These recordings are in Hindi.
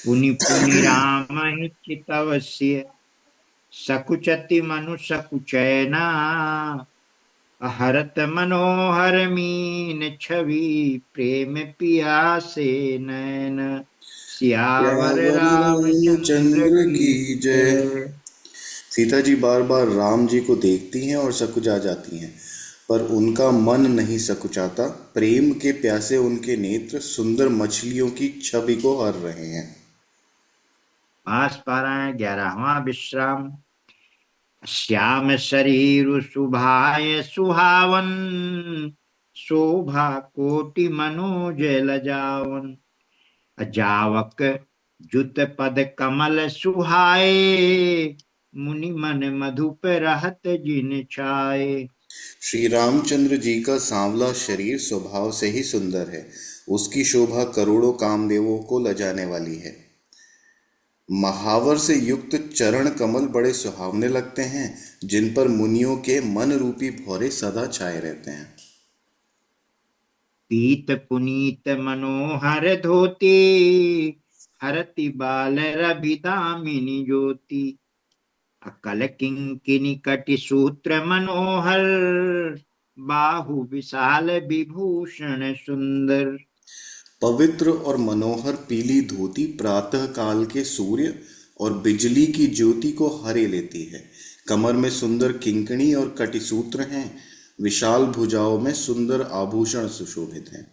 पुनि पुनि राम ही चितवस्य सकुचति मनु सकुचैना हरत मनोहर मीन छवि प्रेम पियासे नैन। सियावर यावर रामचंद्र रामचंद्र की की जय। जय। सीता जी बार बार राम जी को देखती हैं और सकुचा जाती हैं, पर उनका मन नहीं सकुचाता। प्रेम के प्यासे उनके नेत्र सुंदर मछलियों की छवि को हर रहे हैं। मास पारायण 11वां विश्राम। श्याम शरीर सुभाय सुहावन शोभा कोटि मनोज लजावन। अजावक जुत पद कमल सुहाए मुनि मन मधुप रहत जिन छाए। श्री रामचंद्र जी का सांवला शरीर स्वभाव से ही सुंदर है। उसकी शोभा करोड़ों कामदेवों को लजाने वाली है। महावर से युक्त चरण कमल बड़े सुहावने लगते हैं, जिन पर मुनियों के मन रूपी भौरे सदा छाए रहते हैं। पीत पुनीत मनोहर धोती हरति बाल रवि दामिनी ज्योति। अकल किंकिनी कटि सूत्र मनोहर बाहु विशाल विभूषण सुंदर। पवित्र और मनोहर पीली धोती प्रातः काल के सूर्य और बिजली की ज्योति को हरे लेती है। कमर में सुंदर किंकणी और कटिसूत्र हैं। विशाल भुजाओं में सुंदर आभूषण सुशोभित हैं।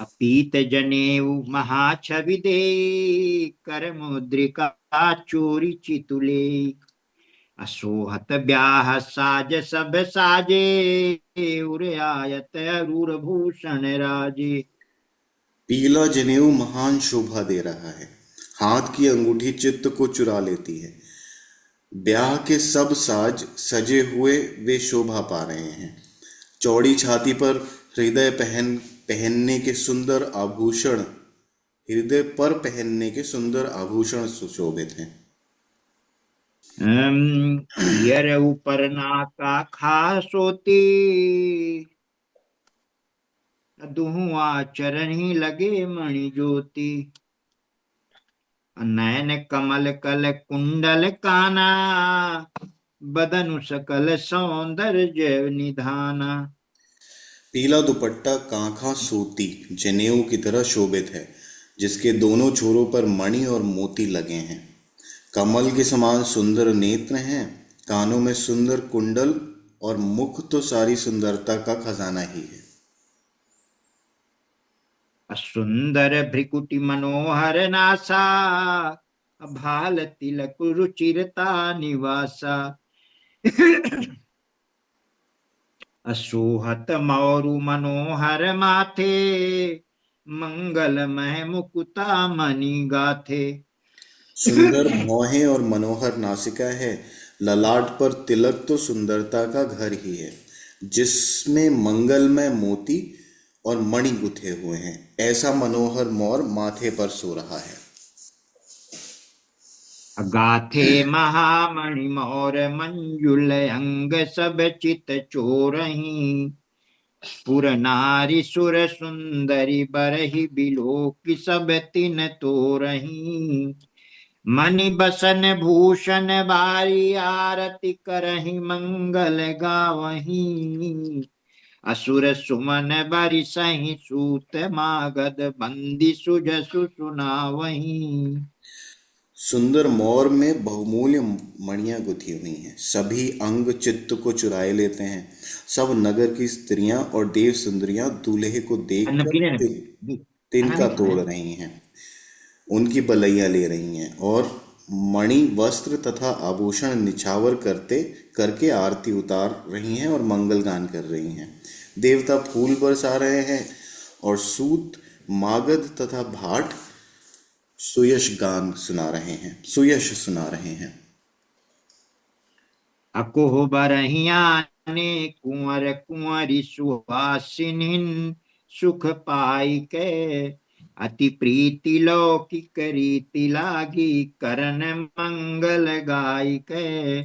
अपीत जनेऊ महाछवि दे कर मुद्रिका चोरी चितुले। असोहत ब्याह साज सब साजे उर आयत अरूर भूषण राजे। पीला जनेऊ महान शोभा दे रहा है। हाथ की अंगूठी चित्त को चुरा लेती है। ब्याह के सब साज सजे हुए वे शोभा पा रहे हैं। चौड़ी छाती पर हृदय पहनने के सुंदर आभूषण हृदय पर पहनने के सुंदर आभूषण सुशोभित हैं। पियर ऊपर नाका खासोती दुहुआ चरण ही लगे मणि ज्योति। नयन कमल कल कुंडल काना बदनु सकल सौंदर्य निधाना। पीला दुपट्टा कांखा सूती जनेऊ की तरह शोभित है, जिसके दोनों छोरों पर मणि और मोती लगे हैं। कमल के समान सुंदर नेत्र हैं। कानों में सुंदर कुंडल और मुख तो सारी सुंदरता का खजाना ही है। सुंदर भ्रिकुटी मनोहर नासा भाल तिलक रुचिरता निवासा। असोहत मौरु मनोहर माथे मंगलमय मुकुता मणि गाथे। सुंदर भौहें और मनोहर नासिका है। ललाट पर तिलक तो सुंदरता का घर ही है, जिसमें मंगलमय मोती और मणि गुथे हुए हैं। ऐसा मनोहर मोर माथे पर सो रहा है। गाथे महामणि मोर मंजुल अंग सब चित चोरही। पुर नारी सुर सुंदरी बरही बिलो की सब तिन तोरही। मणि बसन भूषण बारी आरती करही मंगल गावही। असुर सुमन बरि सही सूत मागध बंदी सुजसु सुनावही। सुंदर मोर में बहुमूल्य मणियां गुथी हुई हैं। सभी अंग चित्त को चुराए लेते हैं। सब नगर की स्त्रियां और देव सुंदरियां दूल्हे को अन्न देखकर पीने खाना तिनका नहीं तोड़ खाया। रही हैं। उनकी बलैया ले रही हैं और मणि वस्त्र तथा आभूषण निछावर करते करके आरती उतार रही हैं और मंगल गान कर रही हैं। देवता फूल बरसा रहे हैं और सूत मागध तथा भाट सुयश सुना रहे हैं। अकुह बरहियाने कुंवर कुंवरी सुहासिनी सुख पाई के। अति प्रीति लौकिक रीति लागी करन मंगल गाय के।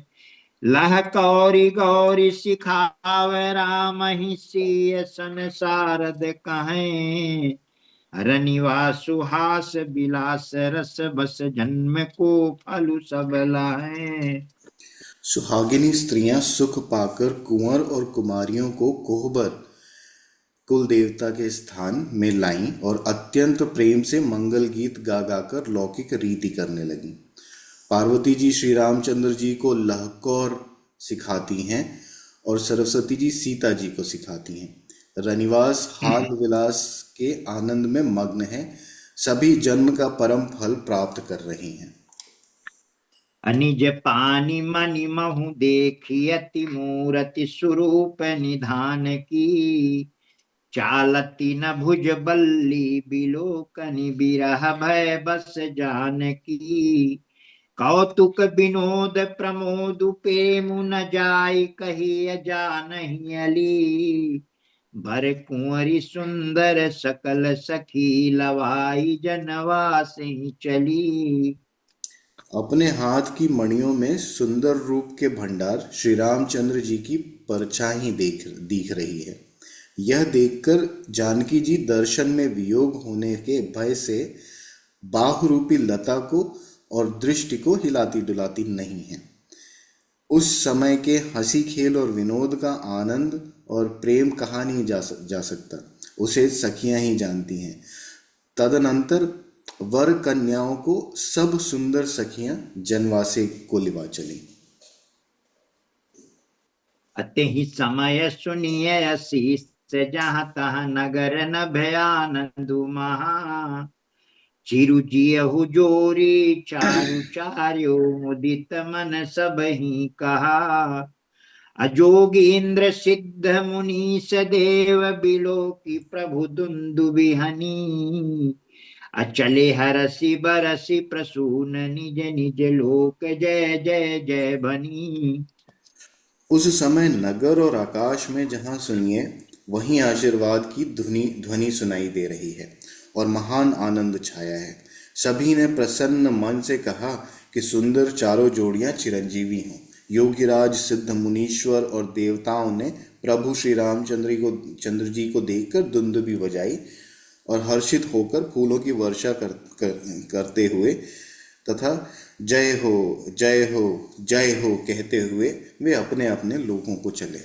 लह कौरी गौरी सिखाव राम ही सिय संसारद कहें। रनिवास सुहास विलास रस बस जन्म को फल सब लाए। सुहागिनी स्त्रियां सुख पाकर कुंवर और कुमारियों को कोहबर कुल देवता के स्थान में लाईं और अत्यंत प्रेम से मंगल गीत गा गाकर लौकिक रीति करने लगीं। पार्वती जी श्री रामचंद्र जी को लहकौर सिखाती हैं और सरस्वती जी सीता जी को सिखाती हैं। रनिवास हाल विलास के आनंद में मग्न है, सभी जन्म का परम फल प्राप्त कर रही हैं। अनिज पानी मनि महु देखी अति मूरति स्वरूप निधान की। चालती न भुज बल्ली बिलोकनि बिरह भय बस जान की। कौतुक विनोद प्रमोद प्रेम न जाय कही जानहि अली। भर कुंवरी सुंदर सकल सखी लवाई जनवास चली। अपने हाथ की मणियों में सुंदर रूप के भंडार श्री रामचंद्र जी की परछाई दिख रही है। यह देखकर जानकी जी दर्शन में वियोग होने के भय से बाहुरूपी लता को और दृष्टि को हिलाती डुलाती नहीं है। उस समय के हंसी खेल और विनोद का आनंद और प्रेम कहाँ नहीं जा सकता, उसे सखियां ही जानती हैं। तदनंतर वर कन्याओं को सब सुंदर सखियां जनवासे को लिवा चली। अति ही समय सुनिय असीस जहाँ तहाँ नगर न भयानंदु महा। चिरुजियहु जोरी चारु चार्यो मुदित मन सब ही कहा। अजोगींद्र सिद्ध मुनीस देव बिलो की प्रभु दुंदु बिहनी। अचले हरसि बरसि प्रसून निज निज लोक जय जय जय बनी। उस समय नगर और आकाश में जहां सुनिए वहीं आशीर्वाद की ध्वनि ध्वनि सुनाई दे रही है और महान आनंद छाया है। सभी ने प्रसन्न मन से कहा कि सुंदर चारों जोड़ियां चिरंजीवी हों। योगीराज सिद्ध मुनीश्वर और देवताओं ने प्रभु श्री रामचंद्र को चंद्र जी को देखकर दुंदुभी बजाई और हर्षित होकर फूलों की वर्षा करते हुए तथा जय हो जय हो जय हो कहते हुए वे अपने अपने लोगों को चले।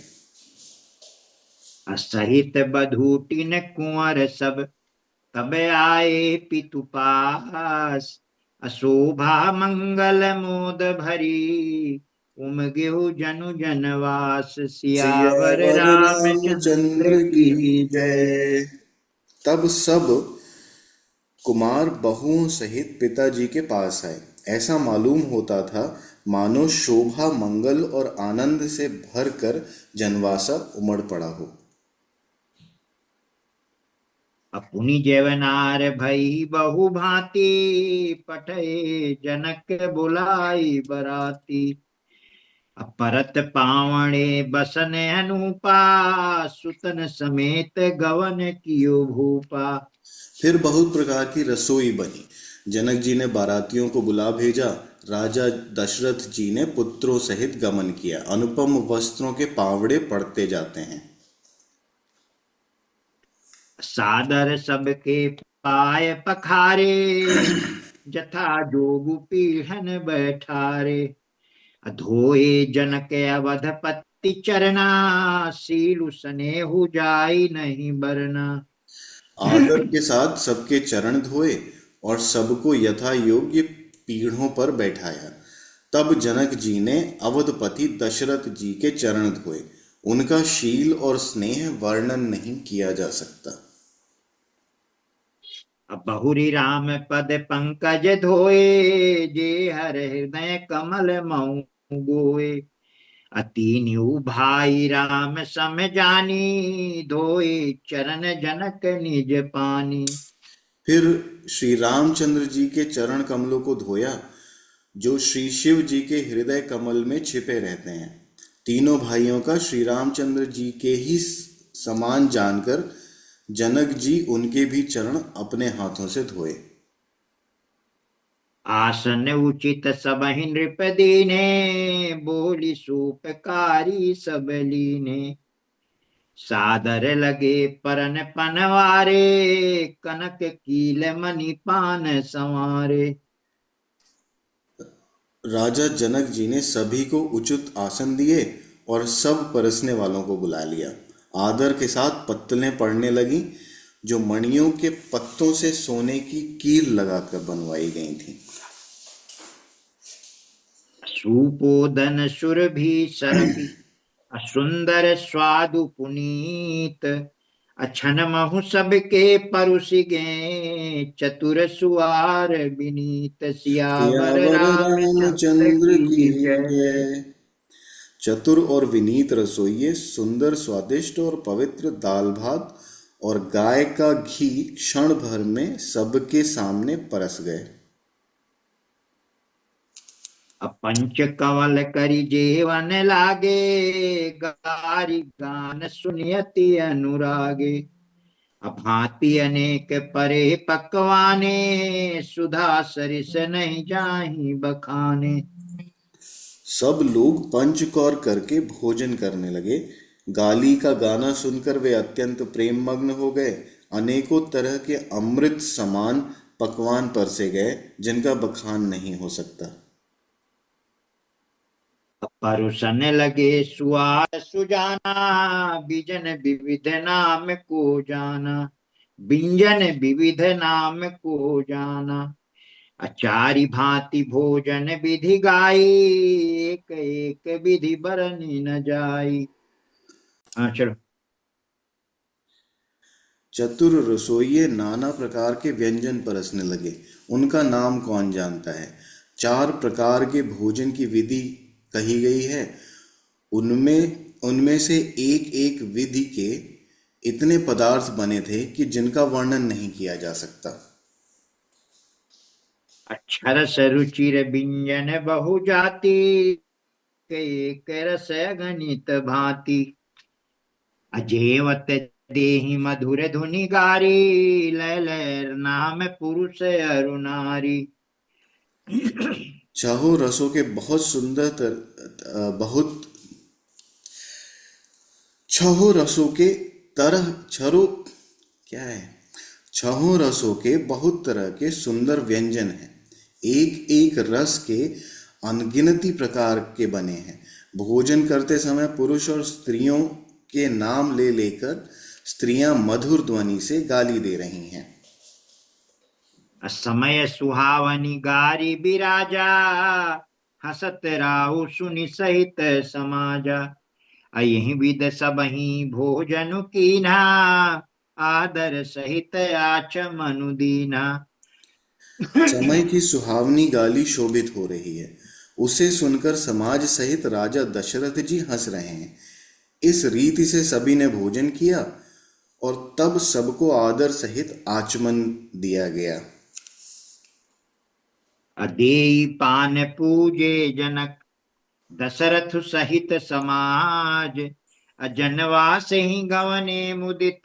असहित बधूटिन कुंवर सब तब आए पितु पास। अशोभा मंगल मोद भरी उमगेहु जनु जनवास। सियावर सियावर रामचंद्र रामचंद्र की की जय। जय। तब सब कुमार बहुओं सहित पिताजी के पास आए। ऐसा मालूम होता था मानो शोभा मंगल और आनंद से भर कर जनवासा उमड़ पड़ा हो। अपुनि जेवनार भई बहु भांति पठे जनक बुलाई बराती। अपरत पावणे बसन अनुपा सुतन समेत गवन कियो भूपा। फिर बहुत प्रकार की रसोई बनी। जनक जी ने बारातियों को बुला भेजा। राजा दशरथ जी ने पुत्रों सहित गमन किया। अनुपम वस्त्रों के पावड़े पड़ते जाते हैं। सादर सबके पाय पखारे जथा जोगु पीढ़न बैठारे। धोए जनक अवधपति चरना सीलु सनेहु जाई नहीं बरना। आदर के साथ सबके चरण धोए और सबको यथा योग्य पीढ़ों पर बैठाया। तब जनक जी ने अवधपति दशरथ जी के चरण धोए। उनका शील और स्नेह वर्णन नहीं किया जा सकता। अब बहुरी राम पद पंकज धोए जे हर हृदय कमल मऊ गोए। अतीन्यु भाई राम सम जानी धोए चरण जनक निज पानी। फिर श्री रामचंद्र जी के चरण कमलों को धोया जो श्री शिव जी के हृदय कमल में छिपे रहते हैं। तीनों भाइयों का श्री रामचंद्र जी के ही समान जानकर जनक जी उनके भी चरण अपने हाथों से धोए। आसन उचित सबहि नृप दीने बोली सूपकारी सब लीने। सादर लगे परन पनवारे, कनक कील मणि पान संवारे। राजा जनक जी ने सभी को उचित आसन दिए और सब परसने वालों को बुला लिया। आदर के साथ पत्तलें पड़ने लगी, जो मणियों के पत्तों से सोने की कील लगाकर बनवाई गई थी। सुपोदन सुरभि सरपि, सुंदर स्वादु पुनीत। अछन महु सबके परुषि गए, चतुर सुआर विनीत। सियावर सियावर रामचंद्र रामचंद्र की की जय। जय। चतुर और विनीत रसोइये सुंदर, स्वादिष्ट और पवित्र दाल भात और गाय का घी क्षण भर में सबके सामने परस गए। पंच कंवल करी जेवन लागे, गारी गान सुनियति अनुरागे। भांति अनेक परे पकवाने, सुधा सरिस नहीं जाहि बखाने। सब लोग पंचकौर करके भोजन करने लगे। गाली का गाना सुनकर वे अत्यंत प्रेम मग्न हो गए। अनेकों तरह के अमृत समान पकवान परसे गए, जिनका बखान नहीं हो सकता। परुसन लगे सुआर सुजाना, बिजन विविध नाम को जाना। बिंजन विविध नाम को जाना। चारि भांति भोजन विधि गाई, एक एक विधि बरनी न जाई। हाँ चलो। चतुर रसोइये नाना प्रकार के व्यंजन परसने लगे। उनका नाम कौन जानता है। 4 प्रकार के भोजन की विधि कही गई है। उनमें उनमें से एक एक विधि के इतने पदार्थ बने थे कि जिनका वर्णन नहीं किया जा सकता। अक्षरस रुचिर व्यंजन बहु जाति, एक रस गणित भांति। अजेवत देहि मधुर धुनि गारी, लय लय नाम पुरुष अरु नारी। छहों रसों के बहुत सुंदर बहुत छहों रसों के तरह छरो क्या है छहों रसों के बहुत तरह के सुंदर व्यंजन हैं। एक एक रस के अनगिनती प्रकार के बने हैं। भोजन करते समय पुरुष और स्त्रियों के नाम ले लेकर स्त्रियां मधुर ध्वनि से गाली दे रही हैं। समय सुहावनी गारी बिराजा, हसत राहु सुनि सहित समाजा। यही विध सबही भोजन कीन्हा, आदर सहित आचमनु दीन्हा। समय की सुहावनी गाली शोभित हो रही है, उसे सुनकर समाज सहित राजा दशरथ जी हंस रहे हैं। इस रीति से सभी ने भोजन किया और तब सबको आदर सहित आचमन दिया गया। अदेई पान पूजे जनक, दशरथ सहित समाज। जनवास ही गवने मुदित,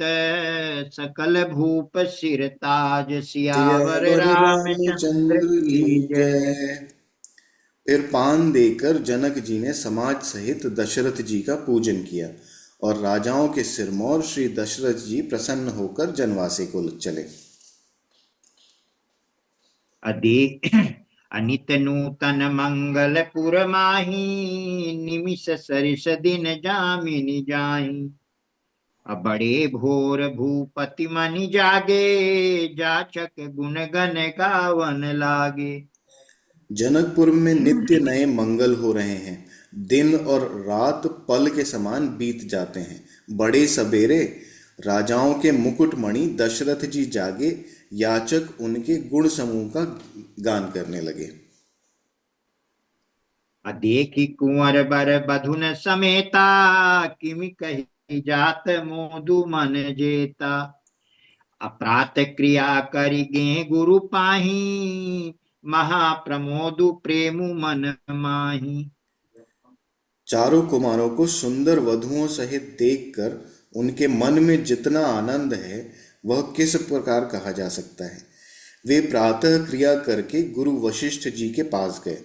सकल भूप सिर ताज। सियावर सियावर रामचंद्र रामचंद्र की की जय। जय। फिर पान देकर जनक जी ने समाज सहित दशरथ जी का पूजन किया और राजाओं के सिरमौर श्री दशरथ जी प्रसन्न होकर जनवासे को चले। अदे अनित नूतन मंगल पुर माही, निमिष सरिस दिन जामिनी जाही। बड़े भोर भूपति मनि जागे, जाचक गुण गण गावन लागे। जनकपुर में नित्य नए मंगल हो रहे हैं। दिन और रात पल के समान बीत जाते हैं। बड़े सबेरे राजाओं के मुकुटमणि दशरथ जी जागे, याचक उनके गुण समूह का गान करने लगे। देखी कुंवर बर बधुन समेता, किमि कही जात मोदु मन जेता। अप्रात क्रिया करि गे गुरु पाही, महाप्रमोदु प्रेमु मन माही। चारों कुमारों को सुंदर वधुओं सहित देखकर उनके मन में जितना आनंद है, वह किस प्रकार कहा जा सकता है। वे प्रातः क्रिया करके गुरु वशिष्ठ जी के पास गए।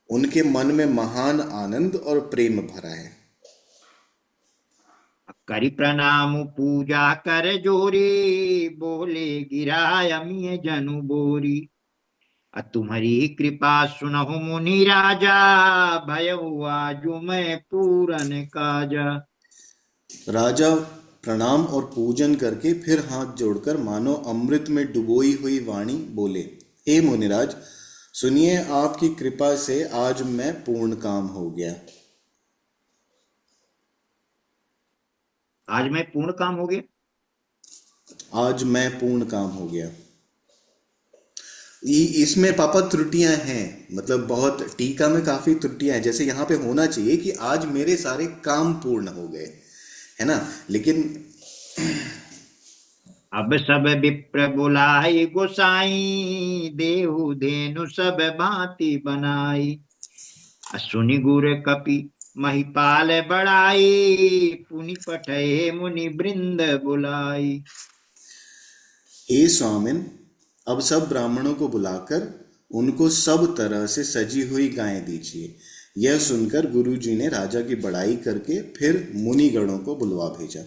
उनके मन में महान आनंद और प्रेम भरा है। करि प्रणाम पूजा कर जोरी, बोले गिरा अमिय जनु बोरी। तुम्हारी कृपा सुनहु मुनि राजा, भयउ आजु मैं पूरन काजा। राजा प्रणाम और पूजन करके फिर हाथ जोड़कर मानो अमृत में डुबोई हुई वाणी बोले, हे मुनिराज, सुनिए, आपकी कृपा से आज मैं पूर्ण काम हो गया। आज मैं पूर्ण काम हो गया। आज मैं पूर्ण काम हो गया। इसमें पापा त्रुटियां हैं, मतलब बहुत टीका में काफी त्रुटियां हैं। जैसे यहाँ पे होना चाहिए कि आज मेरे सारे काम पूर्ण हो गए, है ना, लेकिन अब सब विप्र बुलाई गोसाई, देहु धेनु सब भांति बनाई। सुनि गुर कपि महिपाल बड़ाई, पुनि पठे मुनि वृंद बुलाई। हे स्वामिन, अब सब ब्राह्मणों को बुलाकर उनको सब तरह से सजी हुई गायें दीजिए। यह सुनकर गुरुजी ने राजा की बड़ाई करके फिर मुनिगणों को बुलवा भेजा।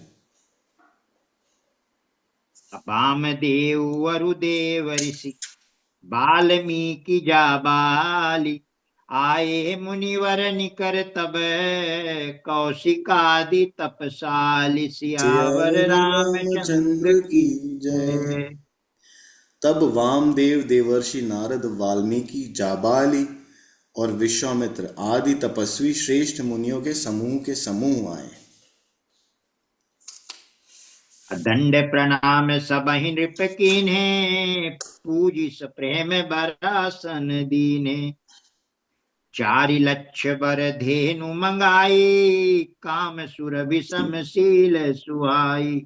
अपाम देव वरुदेव ऋषि, बाल्मीकि जाबाली। आए मुनिवर निकर तब, कौशिकादि तपसाली। सियावर सियावर रामचंद्र रामचंद्र की की जय। जय। तब वामदेव, देवर्षि नारद, वाल्मीकि, जाबाली और विश्वामित्र आदि तपस्वी श्रेष्ठ मुनियों के समूह आए। दंड प्रणाम सबहि नृप कीन्हे, पूजिस प्रेम बरासन दीने। चारि लक्ष बर धेनु मंगाई, काम सुर विषम शील सुहाई।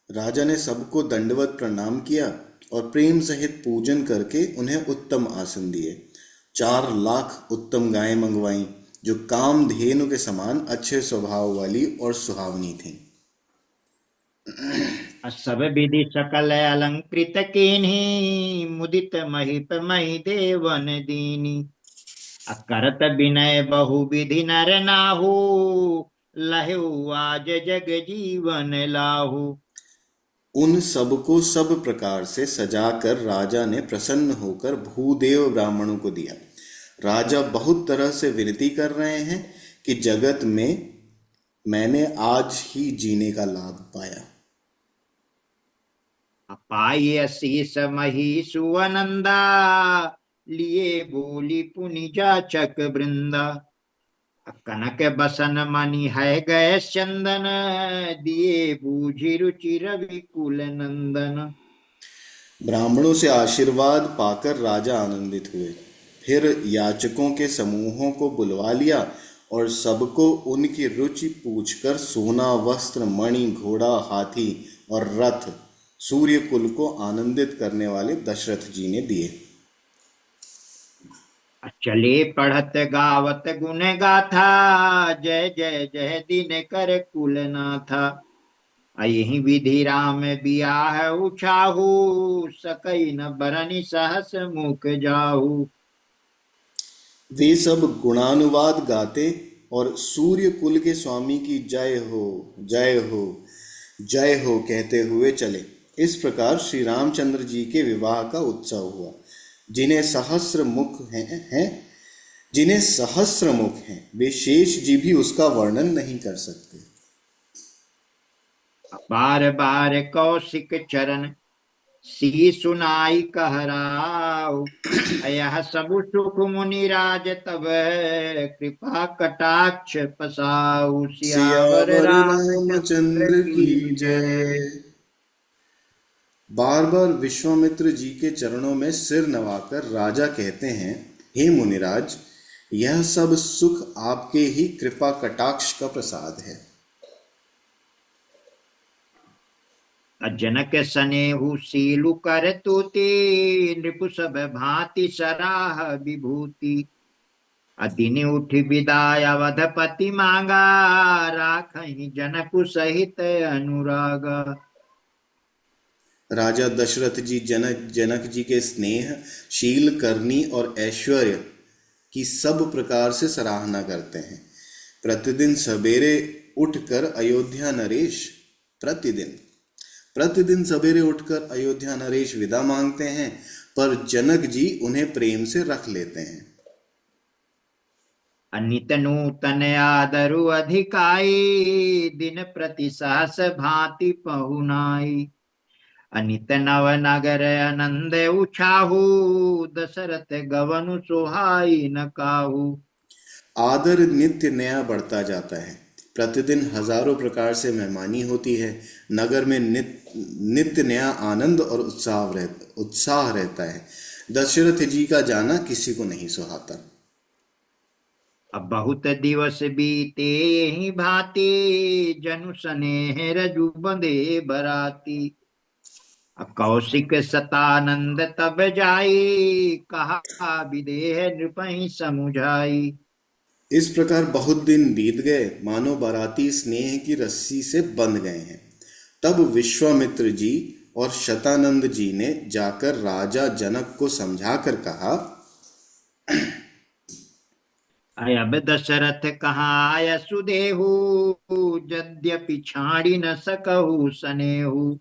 राजा ने सबको दंडवत प्रणाम किया और प्रेम सहित पूजन करके उन्हें उत्तम आसन दिए। 4 लाख उत्तम गायें मंगवाईं, जो कामधेनु के समान अच्छे स्वभाव वाली और सुहावनी थीं। सब विधि सकल अलंकृत कीन्ही, मुदित महिप मही देवन दीनी। करत विनय बहु विधि नर नाहु, लहु आज जग जीवन लाहू। उन सबको सब प्रकार से सजाकर राजा ने प्रसन्न होकर भूदेव ब्राह्मणों को दिया। राजा बहुत तरह से विनती कर रहे हैं कि जगत में मैंने आज ही जीने का लाभ पाया। पाई असीस मही सुवनंदा, लिए बोली पुनि जाचक वृंदा। कनक बसन मणि है गए चंदन, दिए बूझी रुचि रवि कुल नंदन। ब्राह्मणों से आशीर्वाद पाकर राजा आनंदित हुए। फिर याचकों के समूहों को बुलवा लिया और सबको उनकी रुचि पूछकर सोना, वस्त्र, मणि, घोड़ा, हाथी और रथ सूर्य कुल को आनंदित करने वाले दशरथ जी ने दिए। चले पढ़त गावत गुण गाथा, जय जय जय दिन कर कुल नाथा। यही विधि राम बियाह उछाहू, सकई न बरनि सहस मुख जाहू। वे सब गुणानुवाद गाते और सूर्य कुल के स्वामी की जय हो, जय हो, जय हो कहते हुए चले। इस प्रकार श्री रामचंद्र जी के विवाह का उत्सव हुआ। जिन्हें सहस्र मुख हैं जिन्हें सहस्र मुख हैं, वे शेष जी भी उसका वर्णन नहीं कर सकते। बार बार कौशिक चरण, सी सुनाई कहराऊ। यह सब सुख मुनि राज तब, कृपा कटाक्ष पसाऊ। सियावर सियावर रामचंद्र रामचंद्र की की जय। जय। बार बार विश्वामित्र जी के चरणों में सिर नवाकर राजा कहते हैं, हे मुनिराज, यह सब सुख आपके ही कृपा कटाक्ष का प्रसाद है। जनक सनेहु सीलु कर तूती, नृपु सब भांति सराह विभूति। दिन उठ विदाय अवधपति मांगा, राखहि जनकु सहित अनुरागा। राजा दशरथ जी जनक जी के स्नेह, शील, करनी और ऐश्वर्य की सब प्रकार से सराहना करते हैं। प्रतिदिन सवेरे उठकर अयोध्या नरेश प्रतिदिन प्रतिदिन सवेरे उठकर अयोध्या नरेश विदा मांगते हैं, पर जनक जी उन्हें प्रेम से रख लेते हैं। अनित नूतन आदरु अधिकाई, दिन प्रति सहस भांति पहुनाई। अनित नव नगर आनंद उछाहू, दशरथ गवनु सुहाई न काहू। आदर नित्य नया बढ़ता जाता है। प्रतिदिन हजारों प्रकार से मेहमानी होती है। नगर में नित्य नया आनंद और उत्साह रहता है। दशरथ जी का जाना किसी को नहीं सुहाता। अब बहुत दिवस बीते यही भांति, जनु स्नेह रजु बंधे बराती। अब कौशिक सतानंद तब जाई, कहा विदेह नृपहि समुझाई। इस प्रकार बहुत दिन बीत गए, मानो बाराती स्नेह की रस्सी से बंध गए हैं। तब विश्वामित्र जी और शतानंद जी ने जाकर राजा जनक को समझाकर कहा, अब दशरथ कहाँ आय सुदेहु, यद्यपि छाड़ी न सकहु सनेहु।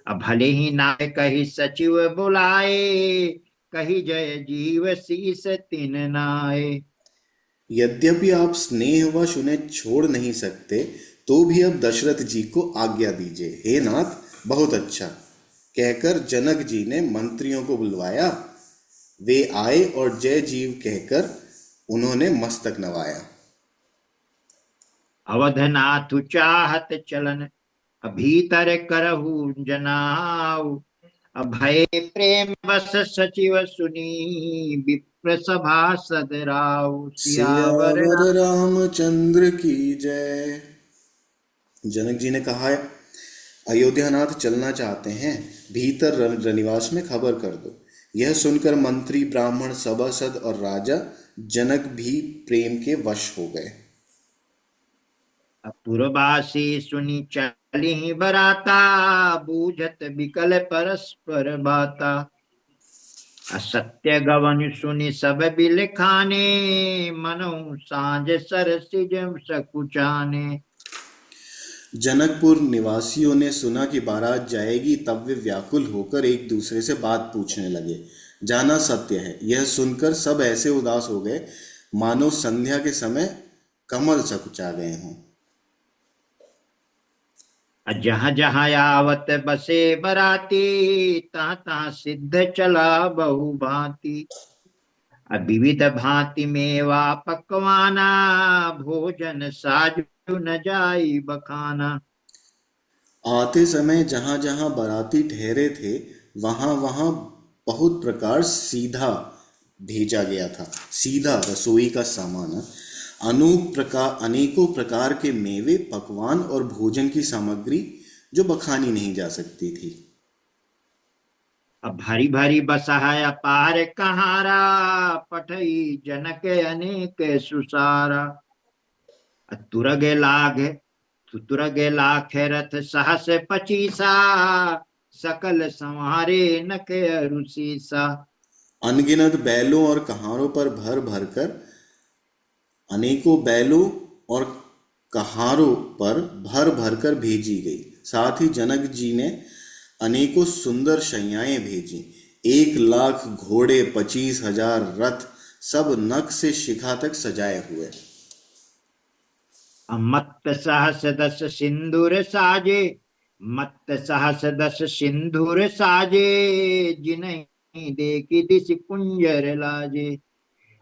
अब भले ही नाय कही सचिव बुलाए, कही जय जीव शीस तिन नाय। यद्यपि आप स्नेहवश उन्हें छोड़ नहीं सकते, तो भी अब दशरथ जी को आज्ञा दीजिए। हे नाथ, बहुत अच्छा कहकर जनक जी ने मंत्रियों को बुलवाया। वे आए और जय जीव कहकर उन्होंने मस्तक नवाया। अवधनाथ चाहत चलन, भीतर करहु जनाऊ। अभय प्रेम बस सचिव सुनी, विप्र सभा सदराऊ। सियावर सियावर राम। रामचंद्र की जय। जनक जी ने कहा, अयोध्यानाथ चलना चाहते हैं, भीतर रनिवास में खबर कर दो। यह सुनकर मंत्री, ब्राह्मण, सभासद और राजा जनक भी प्रेम के वश हो गए। पुरवासी सुनी चली बराता, बूझत विकल परस्पर बाता। असत्य गवन सुनी सब बिल खाने, मनु साँझ सरसिज सकुचाने। जनकपुर निवासियों ने सुना कि बारात जाएगी, तब वे व्याकुल होकर एक दूसरे से बात पूछने लगे। जाना सत्य है, यह सुनकर सब ऐसे उदास हो गए मानो संध्या के समय कमल सकुचा गए हों। जहाँ जहाँ आवत बसे बराती, तहाँ तहाँ सिद्ध चला बहु भांति। विविध भांति मेवा पकवाना, भोजन साजु न जाई बखाना। आते समय जहां जहां बाराती ठहरे थे, वहां वहां बहुत प्रकार सीधा भेजा गया था। सीधा रसोई का सामान, अनेकों प्रकार के मेवे, पकवान और भोजन की सामग्री जो बखानी नहीं जा सकती थी। अब भरी भरी बसहाय अपार कहारा, पठई जनक अनेक सुसारा। तुरगे लाग तुरगे लाख रथ सहस पचीसा, सकल संहारे नक रुसीसा। अनगिनत बैलों और कहारों पर भर भरकर अनेकों बैलों और कहारों पर भर भरकर भेजी गई। साथ ही जनक जी ने अनेकों सुंदर शैयाएं भेजी। 1,00,000 घोड़े, 25,000 रथ, सब नख से शिखा तक सजाए हुए। मत्त सहस दस सिंदूर साजे, मत्त सहस दस सिंदूर साजे। जिन्हीं देखी दिस कुंजर लाजे।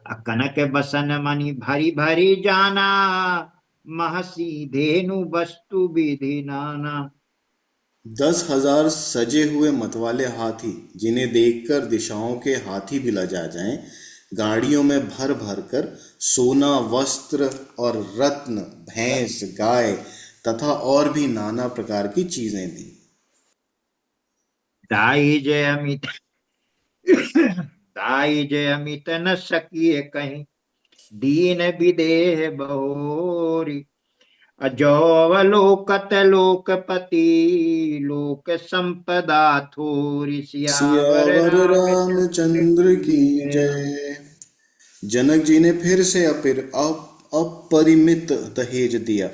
कनक बसन मणि भरी भरी जाना, महसी धेनु वस्तु विधि नाना। 10,000 सजे हुए मतवाले हाथी, जिन्हें देखकर दिशाओं के हाथी भी लजा जाएं, गाड़ियों में भर भर कर सोना, वस्त्र और रत्न, भैंस, गाय तथा और भी नाना प्रकार की चीजें दी। दाई जय अमित दाई जय अमित न सकिए कहीं, दीन विदेह बहोरी। अजोवलोकत लोकपति, लोक संपदा थोरी। सियावर सियावर रामचंद्र रामचंद्र की की जय। जय। जनक जी ने फिर से अपरिमित दहेज दिया।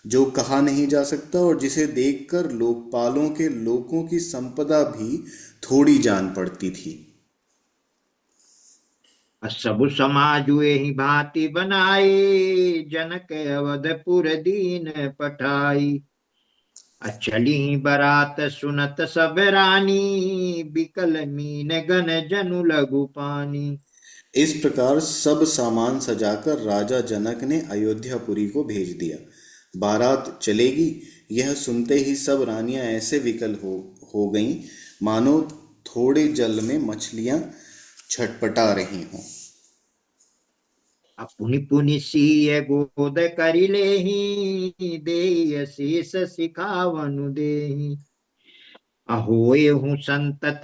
जो कहा नहीं जा सकता और जिसे देखकर लोकपालों के लोगों की संपदा भी थोड़ी जान पड़ती थी। सबु समाज ही भांति बनाए, जनक अवधपुर दीन पठाई। चली बरात सुनत सब रानी, बिकल मीन गन जनु लघु पानी। इस प्रकार सब सामान सजाकर राजा जनक ने अयोध्यापुरी को भेज दिया। बारात चलेगी, यह सुनते ही सब रानियां ऐसे विकल हो गईं, मानो थोड़े जल में मछलियां छटपटा रही हों। पुनि पुनि सीय गोद करि लेहि, देय शीस सिखावनु देहि। अहोए हूँ संतत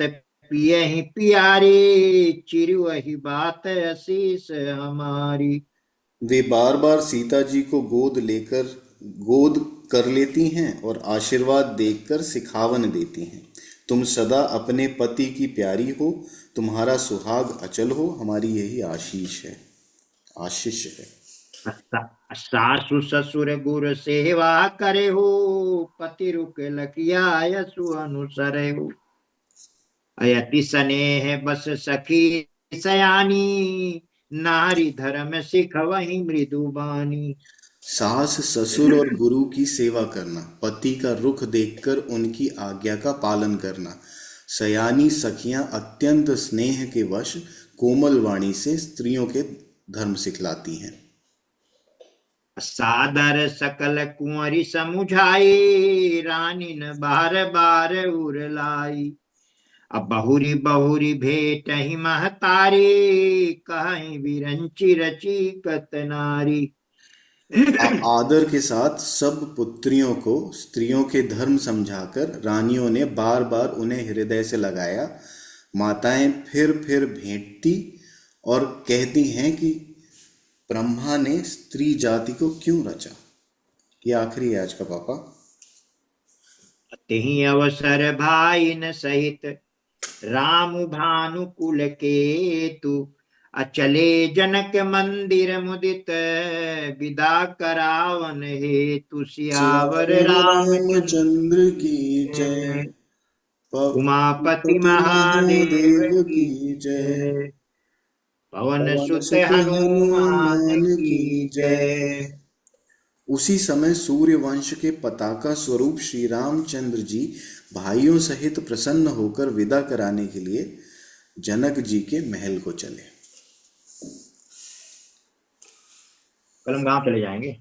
पियहि प्यारे, चिरवहि बात अशीष हमारी। वे बार बार सीता जी को गोद कर लेती हैं और आशीर्वाद देकर सिखावन देती हैं। तुम सदा अपने पति की प्यारी हो, तुम्हारा सुहाग अचल हो, हमारी यही आशीष है। सासु ससुर गुर सेवा करे हो, पति रुक लखिया यसु अनुसरे हो। अयति स्नेह बस सखी सयानी, नारी धर्म सिख वही मृदु बानी। सास ससुर और गुरु की सेवा करना, पति का रुख देखकर उनकी आज्ञा का पालन करना। सयानी सखियां अत्यंत स्नेह के वश कोमल वाणी से स्त्रियों के धर्म सिखलाती हैं। सादर सकल कुंवरी समुझाई, रानी न बार बार उर लाई। अब बहुरी बहुरी भेट ही महतारी, कहीं विरंची रची कत नारी। आदर के साथ सब पुत्रियों को स्त्रियों के धर्म समझाकर रानियों ने बार बार उन्हें हृदय से लगाया। माताएं फिर भेंटती और कहती हैं कि ब्रह्मा ने स्त्री जाति को क्यों रचा। ये आखिरी है आज का पापा। तेहि अवसर भाई न सहित, राम भानुकुल केतु। अचले जनक मंदिर मुदित, विदा करावन हेतु। सियावर सियावर रामचंद्र की जय। रामचंद्र, उमापति पति महादेव महादेव की की जय। जय। पवन पवन सुत सुत हनुमान हनुमान की की जय। जय। उसी समय सूर्य वंश के पताका स्वरूप श्री रामचंद्र जी भाइयों सहित प्रसन्न होकर विदा कराने के लिए जनक जी के महल को चले। कल हम गाँव चले जाएंगे।